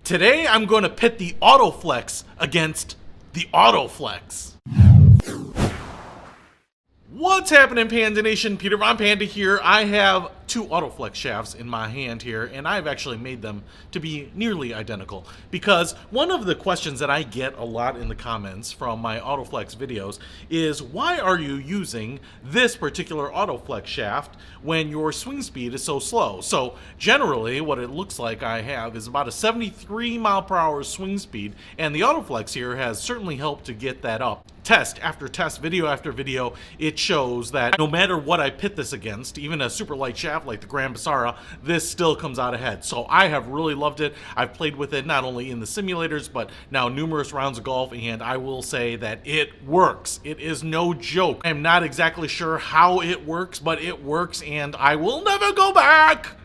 Today I'm going to pit the AutoFlex against the AutoFlex. What's happening, Panda Nation? Peter Von Panda here. I have two AutoFlex shafts in my hand here, and I've actually made them to be nearly identical because one of the questions that I get a lot in the comments from my AutoFlex videos is, why are you using this particular AutoFlex shaft when your swing speed is so slow? So generally what it looks like I have is about a 73 mile per hour swing speed, and the AutoFlex here has certainly helped to get that up. Test after test, video after video, it shows that no matter what I pit this against, even a super light shaft like the Grand Basara, this still comes out ahead. So I have really loved it. I've played with it not only in the simulators, but now numerous rounds of golf, and I will say that it works. It is no joke. I'm not exactly sure how it works, but it works, and I will never go back.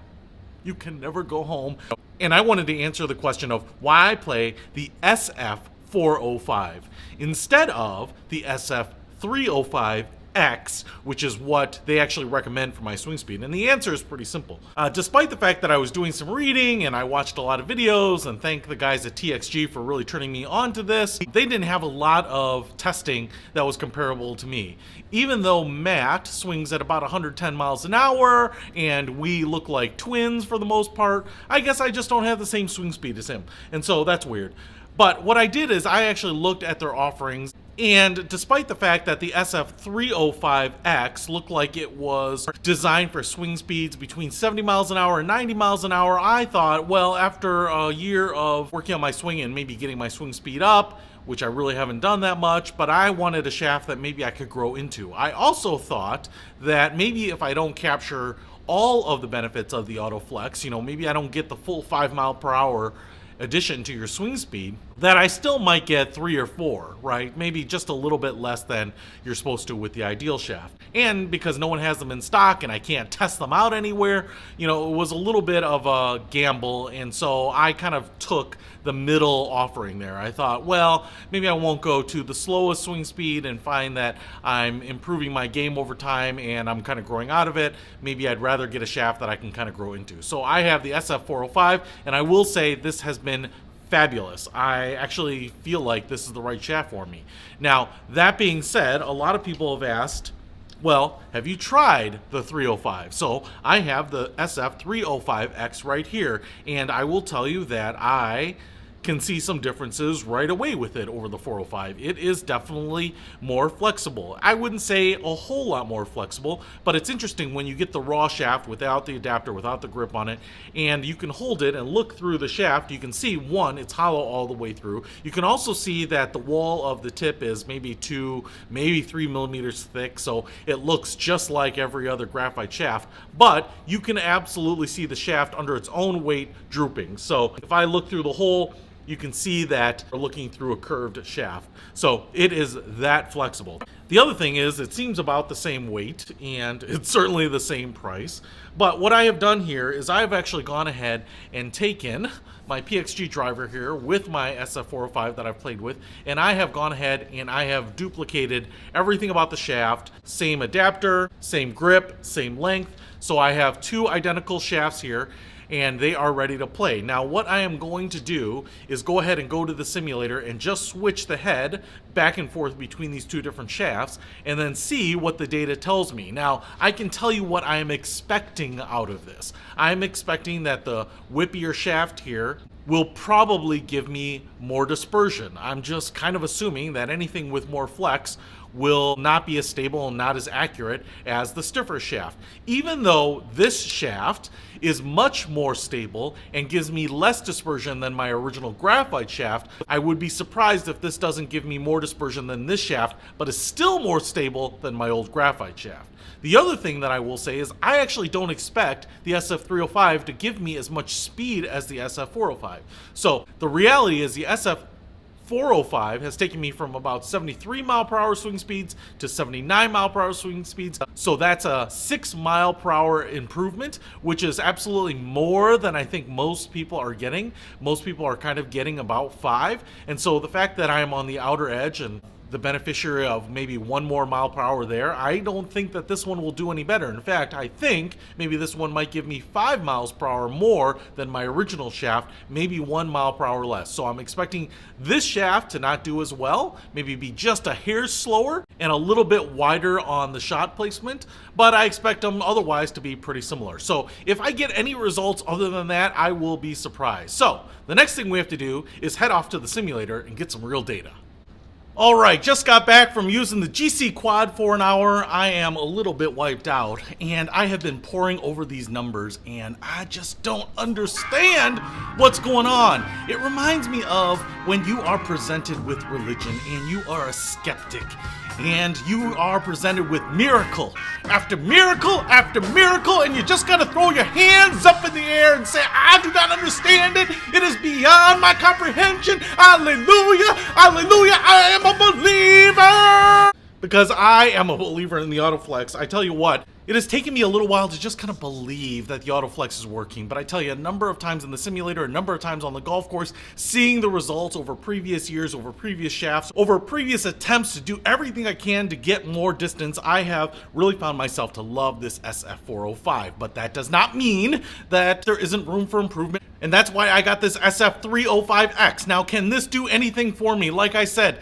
You can never go home. And I wanted to answer the question of why I play the SF405 instead of the SF305X, which is what they actually recommend for my swing speed. And the answer is pretty simple. Despite the fact that I was doing some reading and I watched a lot of videos, and thank the guys at TXG for really turning me on to this, they didn't have a lot of testing that was comparable to me. Even though Matt swings at about 110 miles an hour and we look like twins for the most part, I guess I just don't have the same swing speed as him. And so that's weird. But what I did is I actually looked at their offerings, and despite the fact that the SF305X looked like it was designed for swing speeds between 70 miles an hour and 90 miles an hour, I thought, well, after a year of working on my swing and maybe getting my swing speed up, which I really haven't done that much, but I wanted a shaft that maybe I could grow into. I also thought that maybe if I don't capture all of the benefits of the AutoFlex, maybe I don't get the full 5 mile per hour addition to your swing speed, that I still might get 3 or 4, right? Maybe just a little bit less than you're supposed to with the ideal shaft. And because no one has them in stock and I can't test them out anywhere, it was a little bit of a gamble, and so I kind of took the middle offering there. I thought, well, maybe I won't go to the slowest swing speed and find that I'm improving my game over time and I'm kind of growing out of it. Maybe I'd rather get a shaft that I can kind of grow into. So I have the SF405, and I will say this has been fabulous. I actually feel like this is the right shaft for me. Now, that being said, a lot of people have asked, well, have you tried the 305? So I have the SF305X right here, and I will tell you that I can see some differences right away with it over the 405. It is definitely more flexible. I wouldn't say a whole lot more flexible, but it's interesting when you get the raw shaft without the adapter, without the grip on it, and you can hold it and look through the shaft. You can see, one, it's hollow all the way through. You can also see that the wall of the tip is maybe 2, maybe 3 millimeters thick, so it looks just like every other graphite shaft, but you can absolutely see the shaft under its own weight drooping. So if I look through the hole, you can see that we're looking through a curved shaft. So it is that flexible. The other thing is, it seems about the same weight, and it's certainly the same price. But what I have done here is I've actually gone ahead and taken my PXG driver here with my SF405 that I've played with, and I have gone ahead and I have duplicated everything about the shaft. Same adapter, same grip, same length. So I have two identical shafts here, and they are ready to play. Now, what I am going to do is go ahead and go to the simulator and just switch the head back and forth between these two different shafts and then see what the data tells me. Now, I can tell you what I am expecting out of this. I'm expecting that the whippier shaft here will probably give me more dispersion. I'm just kind of assuming that anything with more flex will not be as stable and not as accurate as the stiffer shaft. Even though this shaft is much more stable and gives me less dispersion than my original graphite shaft, I would be surprised if this doesn't give me more dispersion than this shaft, but is still more stable than my old graphite shaft. The other thing that I will say is I actually don't expect the SF305 to give me as much speed as the SF405. So the reality is the SF405 has taken me from about 73 mile per hour swing speeds to 79 mile per hour swing speeds. So that's a 6 mile per hour improvement, which is absolutely more than I think most people are getting. Most people are kind of getting about 5. And so the fact that I am on the outer edge and the beneficiary of maybe 1 more mile per hour there. I don't think that this one will do any better. In fact, I think maybe this one might give me 5 miles per hour more than my original shaft, maybe 1 mile per hour less. So I'm expecting this shaft to not do as well, maybe be just a hair slower and a little bit wider on the shot placement, but I expect them otherwise to be pretty similar. So if I get any results other than that, I will be surprised. So the next thing we have to do is head off to the simulator and get some real data. All right, just got back from using the GC Quad for an hour. I am a little bit wiped out, and I have been poring over these numbers, and I just don't understand what's going on. It reminds me of when you are presented with religion and you are a skeptic, and you are presented with miracle after miracle after miracle, and you just gotta throw your hands up in the air and say, I do not understand it. It is beyond my comprehension. Hallelujah, hallelujah, I am a believer. Because I am a believer in the AutoFlex. I tell you what, it has taken me a little while to just kind of believe that the AutoFlex is working, but I tell you, a number of times in the simulator, a number of times on the golf course, seeing the results over previous years, over previous shafts, over previous attempts to do everything I can to get more distance, I have really found myself to love this SF405, but that does not mean that there isn't room for improvement, and that's why I got this SF305X. Now, can this do anything for me? Like I said,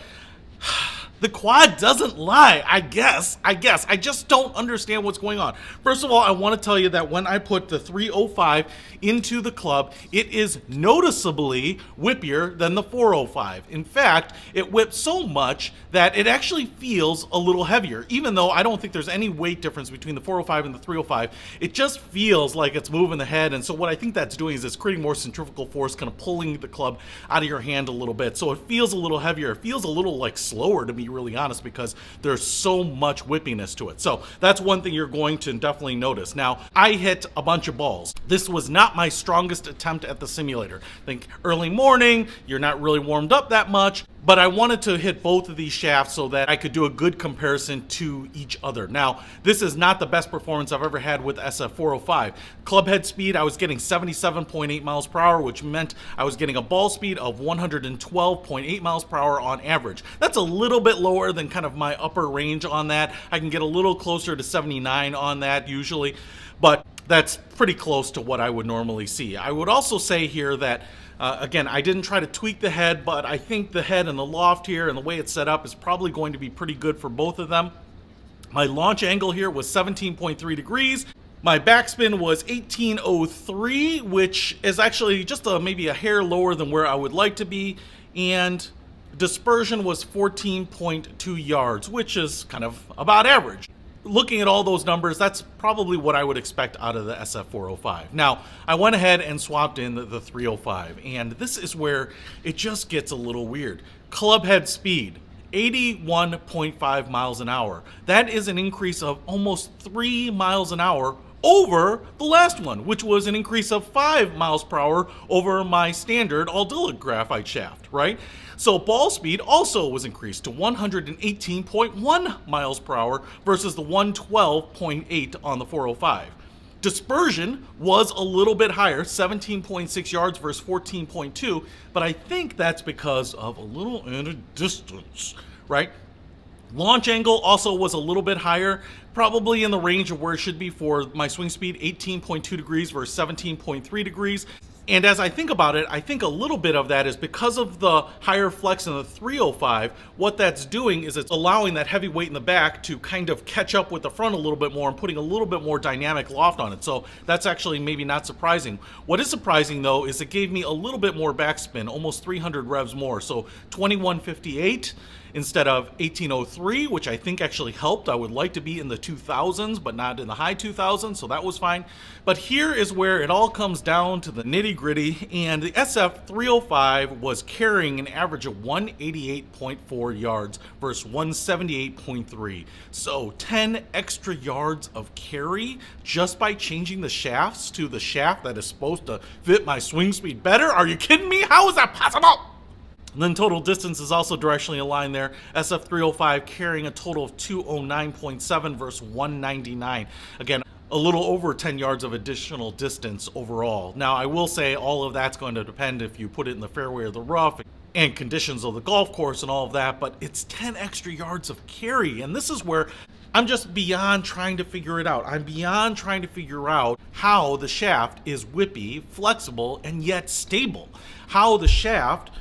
the quad doesn't lie, I guess. I just don't understand what's going on. First of all, I want to tell you that when I put the 305 into the club, it is noticeably whippier than the 405. In fact, it whips so much that it actually feels a little heavier. Even though I don't think there's any weight difference between the 405 and the 305, it just feels like it's moving the head. And so what I think that's doing is it's creating more centrifugal force, kind of pulling the club out of your hand a little bit. So it feels a little heavier. It feels a little like slower, to be really honest, because there's so much whippiness to it. So that's one thing you're going to definitely notice. Now, I hit a bunch of balls. This was not my strongest attempt at the simulator. I think early morning, you're not really warmed up that much, but I wanted to hit both of these shafts so that I could do a good comparison to each other. Now, this is not the best performance I've ever had with SF405. Club head speed, I was getting 77.8 miles per hour, which meant I was getting a ball speed of 112.8 miles per hour on average. That's a little bit lower than kind of my upper range on that. I can get a little closer to 79 on that usually, but that's pretty close to what I would normally see. I would also say here that again, I didn't try to tweak the head, but I think the head and the loft here and the way it's set up is probably going to be pretty good for both of them. My launch angle here was 17.3 degrees. My backspin was 1803, which is actually just maybe a hair lower than where I would like to be. And dispersion was 14.2 yards, which is kind of about average. Looking at all those numbers, that's probably what I would expect out of the SF405. Now, I went ahead and swapped in the 305, and this is where it just gets a little weird. Club head speed, 81.5 miles an hour. That is an increase of almost 3 miles an hour over the last one, which was an increase of 5 miles per hour over my standard Aldila graphite shaft, right? So ball speed also was increased to 118.1 miles per hour versus the 112.8 on the 405. Dispersion was a little bit higher, 17.6 yards versus 14.2, but I think that's because of a little added distance, right? Launch angle also was a little bit higher, probably in the range of where it should be for my swing speed, 18.2 degrees versus 17.3 degrees. And as I think about it, I think a little bit of that is because of the higher flex in the 305, what that's doing is it's allowing that heavy weight in the back to kind of catch up with the front a little bit more and putting a little bit more dynamic loft on it. So that's actually maybe not surprising. What is surprising though is it gave me a little bit more backspin, almost 300 revs more. So 2158 instead of 1803, which I think actually helped. I would like to be in the 2000s, but not in the high 2000s, so that was fine. But here is where it all comes down to the nitty gritty, and the SF305 was carrying an average of 188.4 yards versus 178.3. So 10 extra yards of carry just by changing the shafts to the shaft that is supposed to fit my swing speed better? Are you kidding me? How is that possible? And then total distance is also directionally aligned there. SF305 carrying a total of 209.7 versus 199. Again, a little over 10 yards of additional distance overall. Now, I will say all of that's going to depend if you put it in the fairway or the rough. and conditions of the golf course and all of that, but it's 10 extra yards of carry. And this is where I'm just beyond trying to figure it out. I'm beyond trying to figure out how the shaft is whippy, flexible, and yet stable. How the shaft,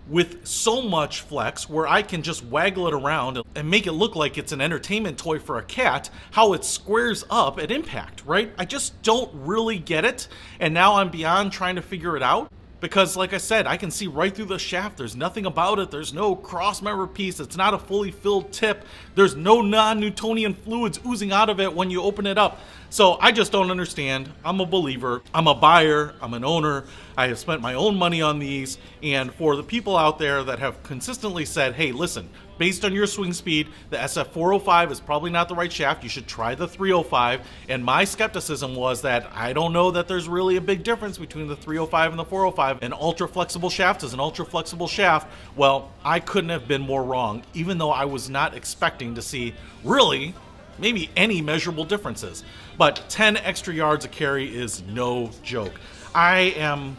with so much flex where I can just waggle it around and make it look like it's an entertainment toy for a cat, how it squares up at impact, right? I just don't really get it, and now I'm beyond trying to figure it out. Because like I said, I can see right through the shaft. There's nothing about it. There's no cross member piece. It's not a fully filled tip. There's no non-Newtonian fluids oozing out of it when you open it up. So I just don't understand. I'm a believer. I'm a buyer. I'm an owner. I have spent my own money on these. And for the people out there that have consistently said, hey, listen, based on your swing speed, the SF405 is probably not the right shaft. You should try the 305. And my skepticism was that I don't know that there's really a big difference between the 305 and the 405. An ultra flexible shaft is an ultra flexible shaft. Well, I couldn't have been more wrong, even though I was not expecting to see really maybe any measurable differences. But 10 extra yards of carry is no joke. I am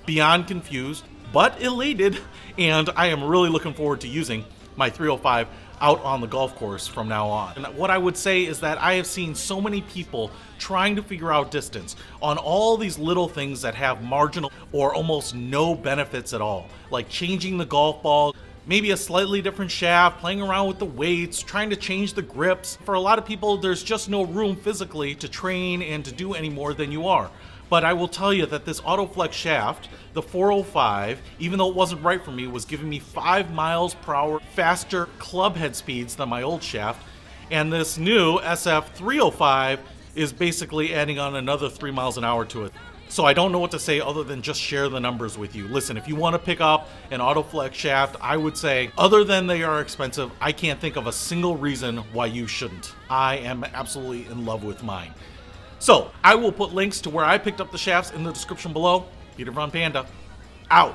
beyond confused, but elated, and I am really looking forward to using my 305 out on the golf course from now on. And what I would say is that I have seen so many people trying to figure out distance on all these little things that have marginal or almost no benefits at all, like changing the golf ball, maybe a slightly different shaft, playing around with the weights, trying to change the grips. For a lot of people, there's just no room physically to train and to do any more than you are. But I will tell you that this AutoFlex shaft, the 405, even though it wasn't right for me, was giving me 5 miles per hour faster club head speeds than my old shaft. And this new SF305 is basically adding on another 3 miles an hour to it. So I don't know what to say other than just share the numbers with you. Listen, if you want to pick up an AutoFlex shaft, I would say, other than they are expensive, I can't think of a single reason why you shouldn't. I am absolutely in love with mine. So I will put links to where I picked up the shafts in the description below. Peter von Panda, out.